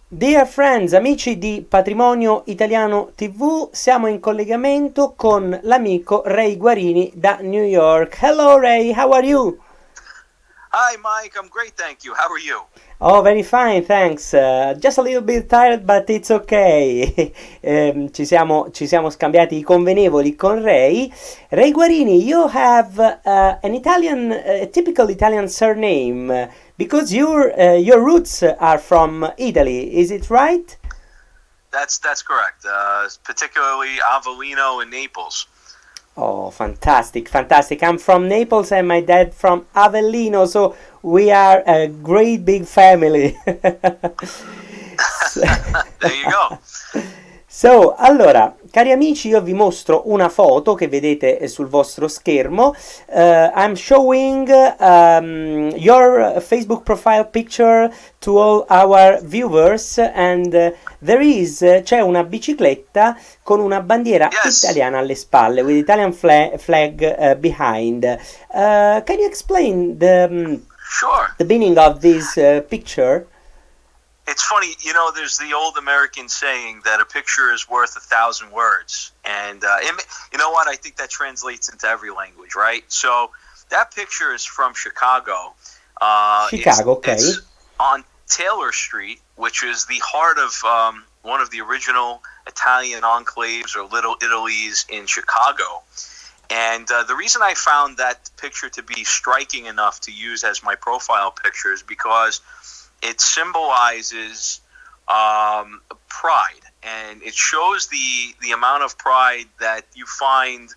Dear friends, amici di Patrimonio Italiano TV, siamo in collegamento con l'amico Ray Guarini da New York. Hello Ray, how are you? Hi, Mike. I'm great, thank you. How are you? Oh, very fine, thanks. Just a little bit tired, but it's okay. Ci siamo scambiati i convenevoli con Ray. Ray Guarini, you have an Italian, a typical Italian surname because your roots are from Italy. Is it right? That's correct. Particularly Avellino and Naples. Oh, fantastic, fantastic. I'm from Naples and my dad from Avellino, so we are a great big family. There you go. Allora, cari amici, io vi mostro una foto che vedete sul vostro schermo. I'm showing your Facebook profile picture to all our viewers and c'è una bicicletta con una bandiera Yes, italiana alle spalle, with Italian flag behind. Can you explain sure. the meaning of this picture? It's funny, there's the old American saying that a picture is worth 1,000 words. And you know what? I think that translates into every language, right? So that picture is from Chicago. Chicago, okay. It's on Taylor Street, which is the heart of one of the original Italian enclaves or Little Italies in Chicago. And the reason I found that picture to be striking enough to use as my profile picture is because it symbolizes pride, and it shows the amount of pride that you find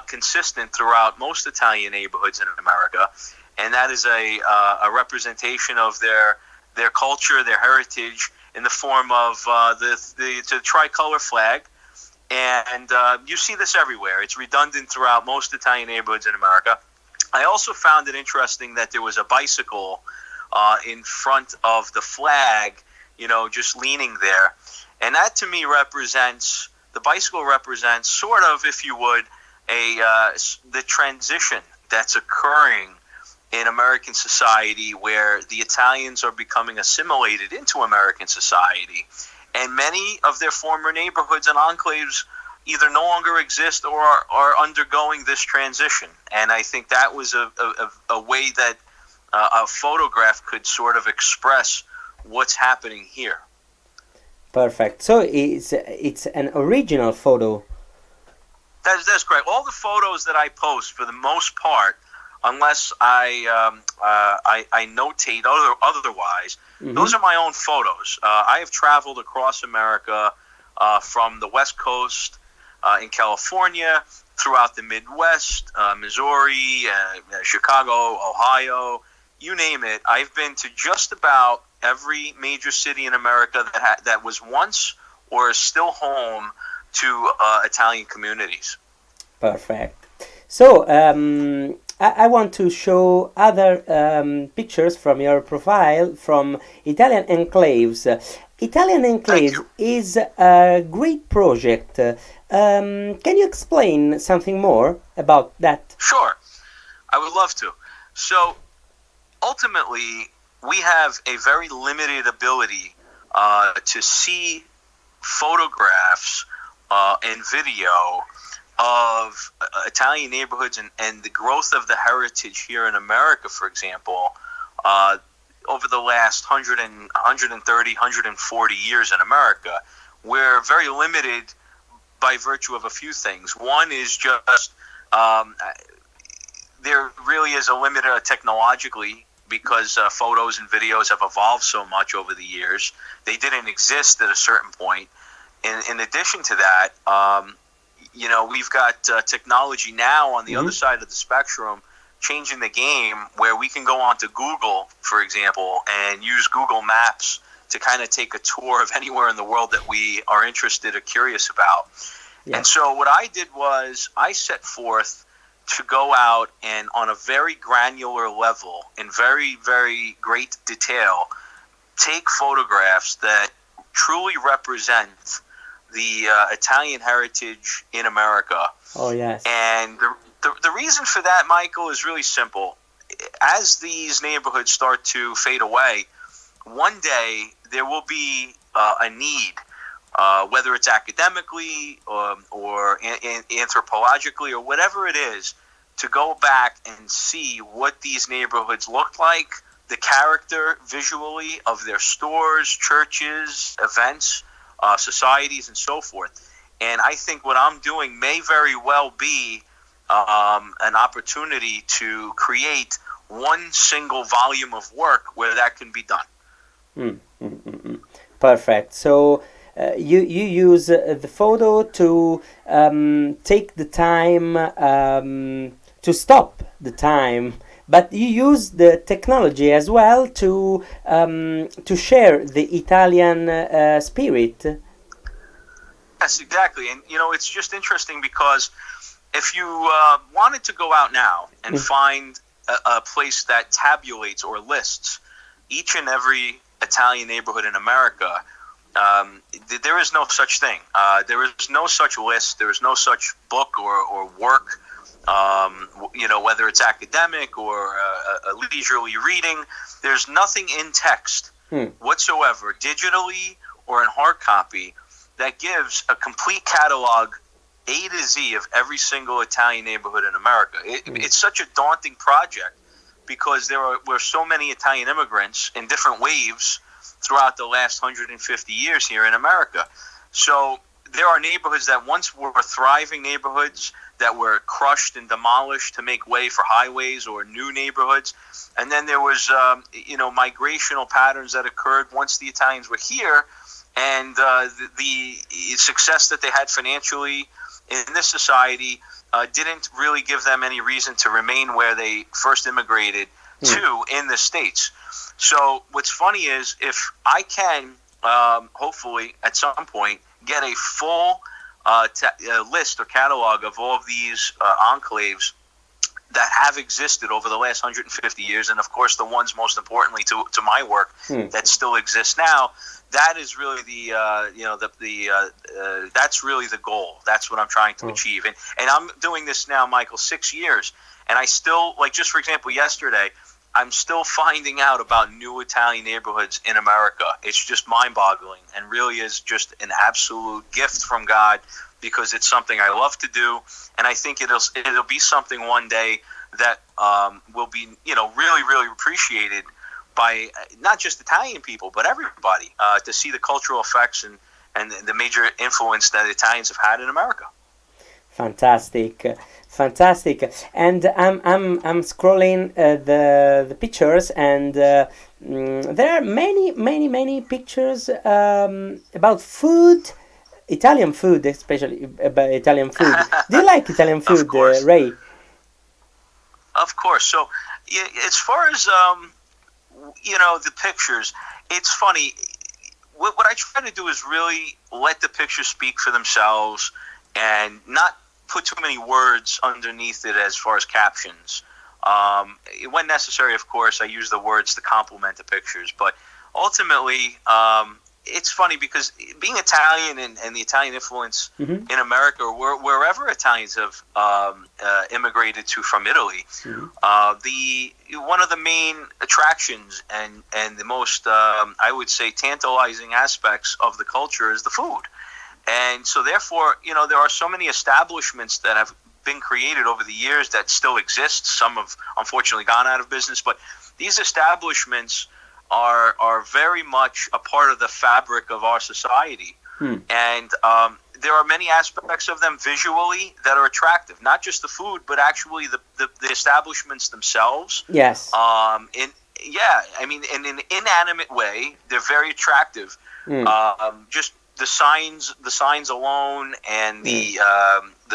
consistent throughout most Italian neighborhoods in America, and that is a representation of their culture, their heritage, in the form of the tricolor flag. And you see this everywhere. It's redundant throughout most Italian neighborhoods in America. I also found it interesting that there was a bicycle in front of the flag, just leaning there. And that to me the bicycle represents sort of, if you would, the transition that's occurring in American society where the Italians are becoming assimilated into American society. And many of their former neighborhoods and enclaves either no longer exist or are undergoing this transition. And I think that was a way that a photograph could sort of express what's happening here. Perfect. So it's an original photo. That's correct. All the photos that I post, for the most part, unless I notate otherwise, those are my own photos. I have traveled across America from the West Coast in California, throughout the Midwest, Missouri, Chicago, Ohio, you name it. I've been to just about every major city in America that was once or is still home to Italian communities. Perfect. So I want to show other pictures from your profile from Italian Enclaves. Italian Enclaves is a great project. Can you explain something more about that? Sure, I would love to. So ultimately, we have a very limited ability to see photographs and video of Italian neighborhoods and the growth of the heritage here in America, for example, over the last 130, 140 years in America. We're very limited by virtue of a few things. One is just there really is a limit technologically, because photos and videos have evolved so much over the years. They didn't exist at a certain point. In addition to that, we've got technology now on the other side of the spectrum changing the game, where we can go onto Google, for example, and use Google Maps to kind of take a tour of anywhere in the world that we are interested or curious about. Yeah. And so what I did was I set forth to go out and, on a very granular level, in very, very great detail, take photographs that truly represent the Italian heritage in America. Oh, yes. And the reason for that, Michael, is really simple. As these neighborhoods start to fade away, one day there will be a need, whether it's academically or anthropologically or whatever it is, to go back and see what these neighborhoods looked like, the character visually of their stores, churches, events, societies, and so forth. And I think what I'm doing may very well be an opportunity to create one single volume of work where that can be done. Mm, mm, mm, mm. Perfect. So you use the photo to take the time, to stop the time, but you use the technology as well to share the Italian spirit. Yes, exactly. And, it's just interesting because if you wanted to go out now and find a place that tabulates or lists each and every Italian neighborhood in America, there is no such thing. There is no such list. There is no such book or work, whether it's academic or a leisurely reading. There's nothing in text whatsoever, digitally or in hard copy, that gives a complete catalog, A to Z, of every single Italian neighborhood in America. It's such a daunting project because were so many Italian immigrants in different waves throughout the last 150 years here in America. So there are neighborhoods that once were thriving neighborhoods that were crushed and demolished to make way for highways or new neighborhoods. And then there was, migrational patterns that occurred once the Italians were here, and the success that they had financially in this society didn't really give them any reason to remain where they first immigrated to in the States. So what's funny is if I can, hopefully at some point, get a full list or catalog of all of these enclaves that have existed over the last 150 years, and of course the ones most importantly to my work that still exist now, that is really that's really the goal. That's what I'm trying to achieve. And I'm doing this now, Michael, 6 years, and I still, just for example, yesterday, I'm still finding out about new Italian neighborhoods in America. It's just mind-boggling, and really is just an absolute gift from God, because it's something I love to do, and I think it'll be something one day that will be really, really appreciated by not just Italian people but everybody, to see the cultural effects and the major influence that Italians have had in America. Fantastic. And I'm scrolling the pictures, and there are many pictures about food. Italian food, especially about Italian food. Do you like Italian food, Ray? Of course. So, as far as the pictures, it's funny. What I try to do is really let the pictures speak for themselves, and not put too many words underneath it as far as captions. When necessary, of course, I use the words to complement the pictures, but ultimately, it's funny because being Italian and the Italian influence in America, or wherever Italians have immigrated to from Italy, one of the main attractions and the most, I would say, tantalizing aspects of the culture is the food. And so therefore, there are so many establishments that have been created over the years that still exist. Some have unfortunately gone out of business, but these establishments are very much a part of the fabric of our society. And there are many aspects of them visually that are attractive, not just the food, but actually the establishments themselves. Yes. In an inanimate way, they're very attractive. Just the signs alone, and the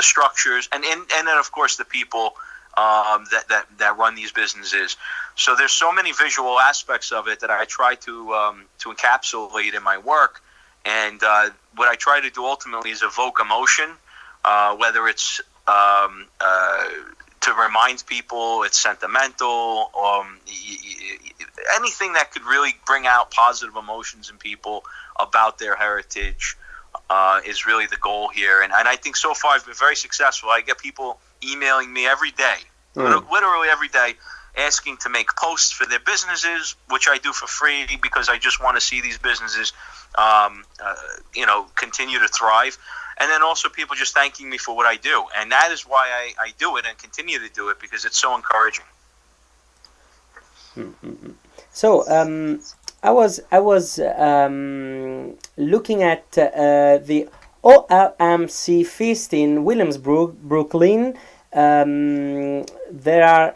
structures, and then of course the people that run these businesses. So there's so many visual aspects of it that I try to encapsulate in my work, and what I try to do ultimately is evoke emotion, whether it's to remind people it's sentimental, anything that could really bring out positive emotions in people about their heritage is really the goal here. And I think so far I've been very successful. I get people emailing me every day, literally every day, asking to make posts for their businesses, which I do for free because I just want to see these businesses, continue to thrive. And then also people just thanking me for what I do. And that is why I do it and continue to do it, because it's so encouraging. Mm-hmm. So I was looking at the OLMC feast in Williamsburg, Brooklyn. There are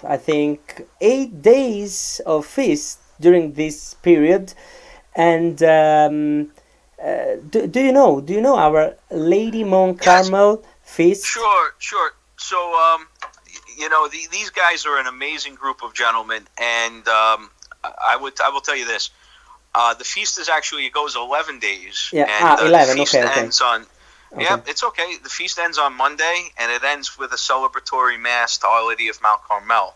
I think 8 days of feast during this period, and do you know our Lady Mount Carmel feast? Sure. So these guys are an amazing group of gentlemen, and I will tell you this: the feast it goes 11 days, Yeah, and 11. the feast Okay. ends on. Okay. Yep, it's okay. The feast ends on Monday, and it ends with a celebratory mass to Our Lady of Mount Carmel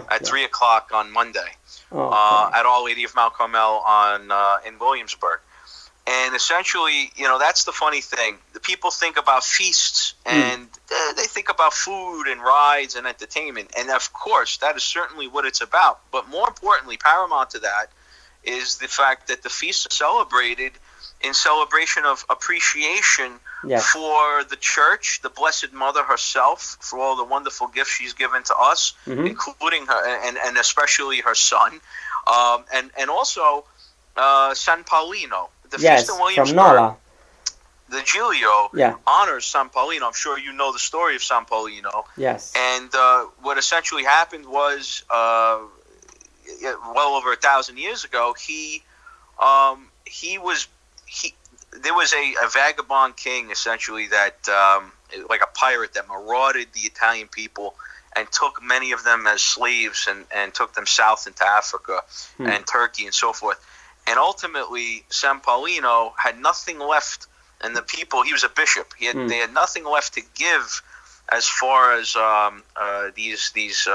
at 3 o'clock on Monday. Okay. At Our Lady of Mount Carmel in Williamsburg. And essentially, that's the funny thing. The people think about feasts, and they think about food and rides and entertainment. And of course, that is certainly what it's about. But more importantly, paramount to that, is the fact that the feasts are celebrated in celebration of appreciation for the church, the Blessed Mother herself, for all the wonderful gifts she's given to us, including her and especially her son, and also San Paolino. The feast in Williamsburg, from Nola. The Giglio honors San Paolino. I'm sure you know the story of San Paolino. Yes. And what essentially happened was, well over 1,000 years ago, there was a vagabond king, essentially, that like a pirate that marauded the Italian people and took many of them as slaves and took them south into Africa and Turkey and so forth. And ultimately, San Paolino had nothing left, and the people, he was a bishop, they had nothing left to give as far as these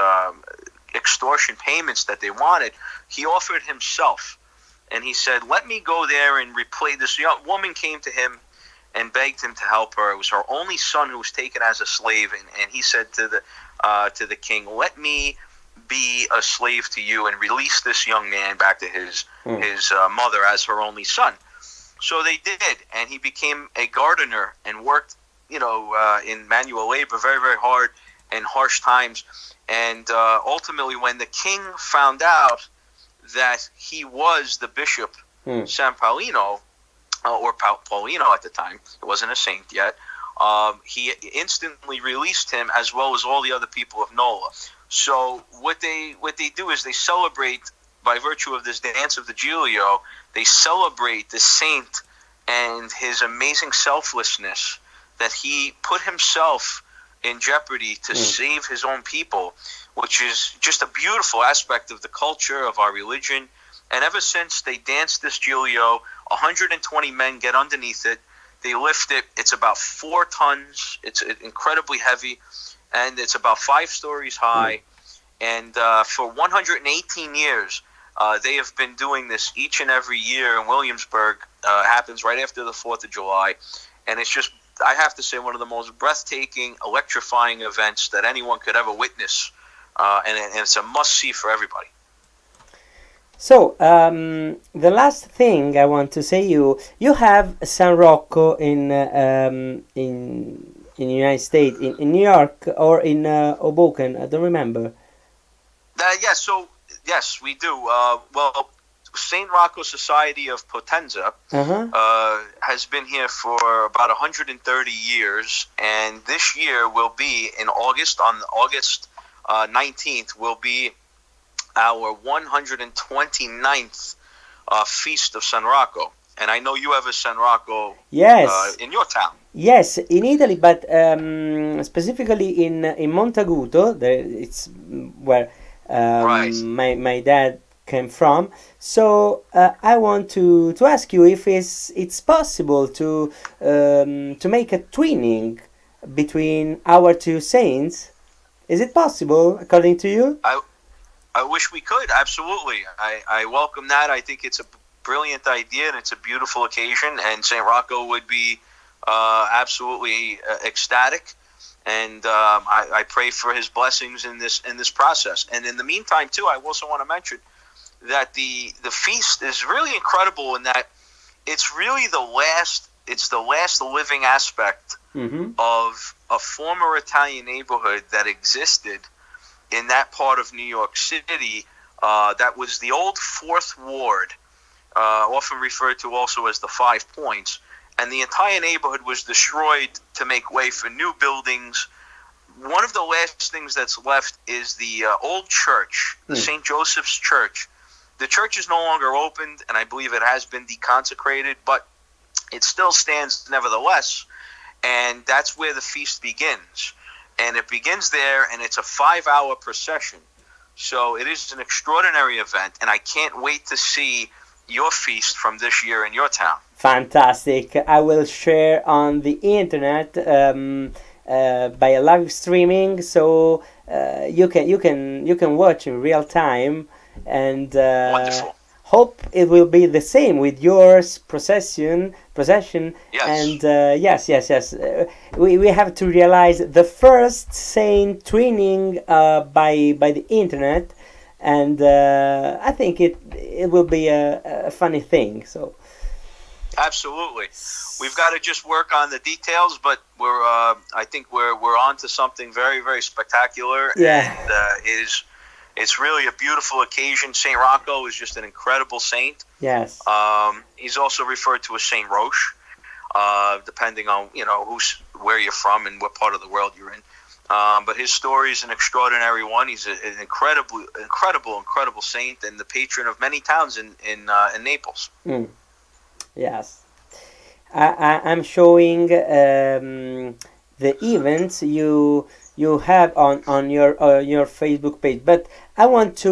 extortion payments that they wanted. He offered himself. And he said, let me go there and replace this. Young woman came to him and begged him to help her. It was her only son who was taken as a slave. And he said to the king, let me be a slave to you and release this young man back to his mother as her only son. So they did. And he became a gardener and worked, in manual labor, very, very hard and harsh times. And ultimately, when the king found out that he was the bishop, San Paolino, or Paulino at the time, he wasn't a saint yet, he instantly released him, as well as all the other people of Nola. So what they do is they celebrate, by virtue of this dance of the Giglio, they celebrate the saint and his amazing selflessness, that he put himself in jeopardy to save his own people, which is just a beautiful aspect of the culture of our religion. And ever since they danced this Giglio, 120 men get underneath it. They lift it. It's about 4 tons. It's incredibly heavy, and it's about 5 stories high. And for 118 years, they have been doing this each and every year in Williamsburg. Happens right after the 4th of July. And it's just, I have to say, one of the most breathtaking, electrifying events that anyone could ever witness. And it's a must-see for everybody. So, the last thing I want to say, you have San Rocco in United States, in New York, or in Hoboken. I don't remember. Yes, we do. Well, St. Rocco Society of Potenza has been here for about 130 years, and this year will be in August, on August 19th, will be our 129th Feast of San Rocco. And I know you have a San Rocco in your town. Yes, in Italy, but specifically in Montaguto. It's where my dad came from. So I want to ask you if it's possible to make a twinning between our two saints. Is it possible, according to you? I wish we could. Absolutely. I welcome that. I think it's a brilliant idea, and it's a beautiful occasion, and St. Rocco would be absolutely ecstatic. and I pray for his blessings in this process. And in the meantime, too, I also want to mention that the feast is really incredible in that it's really the last living aspect of a former Italian neighborhood that existed in that part of New York City. That was the old Fourth Ward, often referred to also as the 5 Points. And the entire neighborhood was destroyed to make way for new buildings. One of the last things that's left is the old church, the St. Joseph's Church. The church is no longer opened, and I believe it has been deconsecrated, but it still stands nevertheless, and that's where the feast begins. And it begins there, and it's a 5-hour procession. So it is an extraordinary event, and I can't wait to see your feast from this year in your town. Fantastic. I will share on the internet by live streaming, so you can watch in real time, and Wonderful. hope it will be the same with yours procession. Yes. And yes. We have to realize the first saint twinning by the internet, and I think it will be a funny thing. So. Absolutely, we've got to just work on the details, but I think we're on to something very, very spectacular. Yeah. And it's really a beautiful occasion. Saint Rocco is just an incredible saint. Yes. He's also referred to as Saint Roche, depending on where you're from and what part of the world you're in. But his story is an extraordinary one. He's an incredible saint, and the patron of many towns in Naples. Yes, I'm showing the events you have on your Facebook page, but I want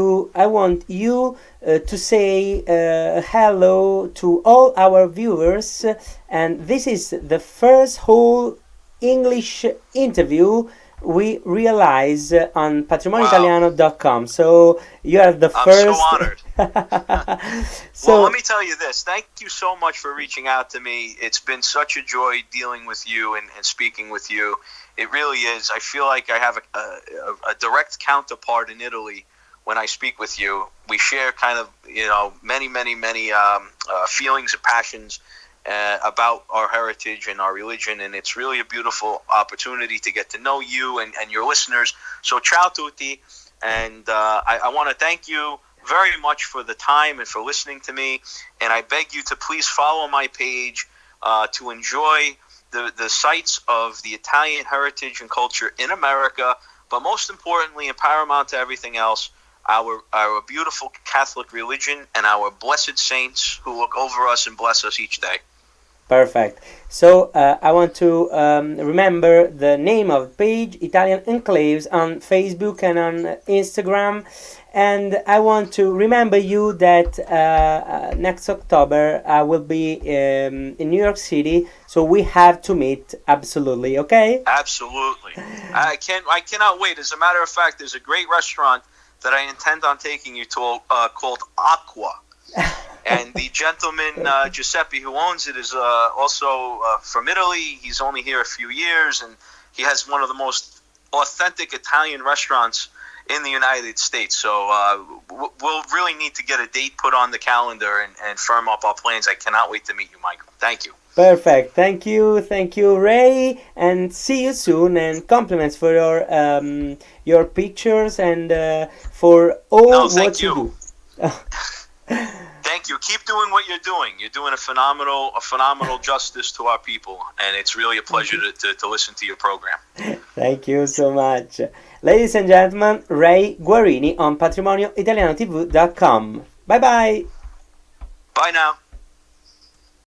you to say hello to all our viewers, and this is the first whole English interview we realize on patrimonioitaliano.com. So you are the first. I'm so honored. Well, let me tell you this. Thank you so much for reaching out to me. It's been such a joy dealing with you and speaking with you. It really is. I feel like I have a direct counterpart in Italy when I speak with you. We share kind of many feelings and passions about our heritage and our religion, and it's really a beautiful opportunity to get to know you and your listeners. So ciao tutti, and I want to thank you very much for the time and for listening to me, and I beg you to please follow my page to enjoy the sights of the Italian heritage and culture in America, but most importantly and paramount to everything else, our beautiful Catholic religion and our blessed saints who look over us and bless us each day. Perfect. So I want to remember the name of the page, Italian Enclaves, on Facebook and on Instagram. And I want to remember you that next October I will be in New York City, so we have to meet absolutely, okay? Absolutely. I cannot wait. As a matter of fact, there's a great restaurant that I intend on taking you to called Aqua. And the gentleman, Giuseppe, who owns it, is also from Italy. He's only here a few years, and he has one of the most authentic Italian restaurants in the United States. So we'll really need to get a date put on the calendar and firm up our plans. I cannot wait to meet you, Michael. Thank you. Perfect. Thank you, Ray, and see you soon. And compliments for your pictures and for all what you do. Thank you. Keep doing what you're doing. You're doing a phenomenal justice to our people, and it's really a pleasure to listen to your program. Thank you so much. Ladies and gentlemen, Ray Guarini on patrimonioitalianotv.com. Bye bye. Bye now.